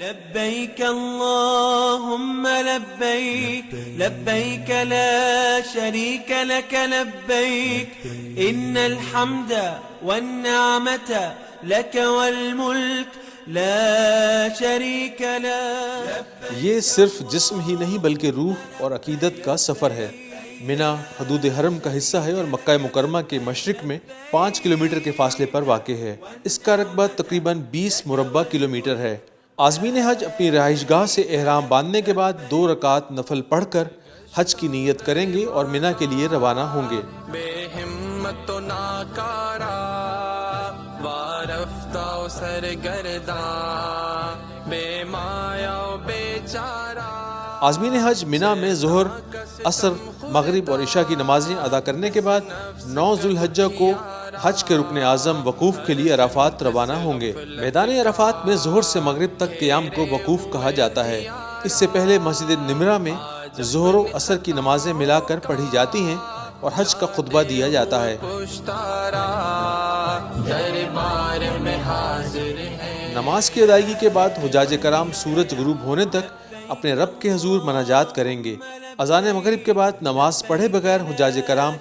لبيك اللهم لبيك لبيك لا شريك لك لبيك إن الحمد والنعمة لك والملك لا شريك له. یہ صرف جسم ہی نہیں بلکہ روح اور عقیدت کا سفر ہے. منا حدود حرم کا حصہ ہے اور مکہ مکرمہ کے مشرق میں 5 کلومیٹر کے فاصلے پر واقع ہے. اس کا رقبہ تقریباً 20 مربع کلومیٹر ہے. عازمین حج اپنی رہائش گاہ سے احرام باندھنے کے بعد 2 رکعت نفل پڑھ کر حج کی نیت کریں گے اور منا کے لیے روانہ ہوں گے. بے ہمت و ناکارا وارفتہ و سرگرداں بے مایا و بیچارہ. عازمین حج منا میں ظہر، عصر، مغرب اور عشاء کی نمازیں ادا کرنے کے بعد 9 ذو الحجہ کو حج کے رکن اعظم وقوف کے لیے عرفات روانہ ہوں گے. میدان عرفات میں ظہر سے مغرب تک قیام کو وقوف کہا جاتا ہے. اس سے پہلے مسجد نمرہ میں ظہر و عصر کی نمازیں ملا کر پڑھی جاتی ہیں اور حج کا خطبہ دیا جاتا ہے. نماز کی ادائیگی کے بعد حجاج کرام سورج غروب ہونے تک اپنے رب کے حضور مناجات کریں گے. اذان مغرب کے بعد نماز پڑھے بغیر حجاج کرام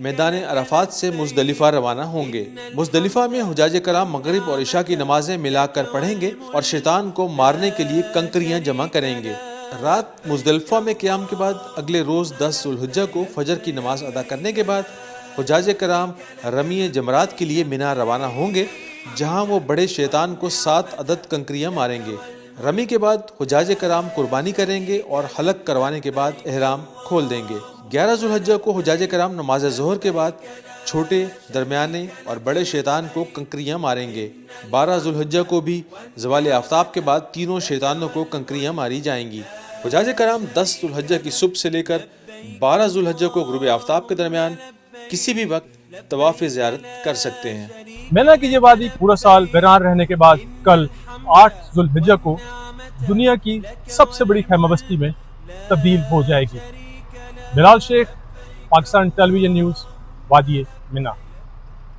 میدان عرفات سے مزدلفہ روانہ ہوں گے. مزدلفہ میں حجاج کرام مغرب اور عشاء کی نمازیں ملا کر پڑھیں گے اور شیطان کو مارنے کے لیے کنکریاں جمع کریں گے. رات مزدلفہ میں قیام کے بعد اگلے روز 10 ذو الحجہ کو فجر کی نماز ادا کرنے کے بعد حجاج کرام رمی جمرات کے لیے منا روانہ ہوں گے، جہاں وہ بڑے شیطان کو 7 عدد کنکریاں ماریں گے. رمی کے بعد حجاج کرام قربانی کریں گے اور حلق کروانے کے بعد احرام کھول دیں گے. 11 ذو الحجہ کو حجاج کرام نماز ظہر کے بعد چھوٹے، درمیانے اور بڑے شیطان کو کنکریاں ماریں گے. 12 ذو الحجہ کو بھی زوال آفتاب کے بعد تینوں شیطانوں کو کنکریاں ماری جائیں گی. حجاج کرام 10 ذو الحجہ کی صبح سے لے کر 12 ذو الحجہ کو غروب آفتاب کے درمیان کسی بھی وقت طواف زیارت کر سکتے ہیں. مینا کی یہ وادی پورا سال ویران رہنے کے بعد کل 8 ذو الحجہ کو دنیا کی سب سے بڑی خیمہ بستی میں تبدیل ہو جائے گی. بلال شیخ، پاکستان ٹیلی ویژن نیوز، وادی مینا.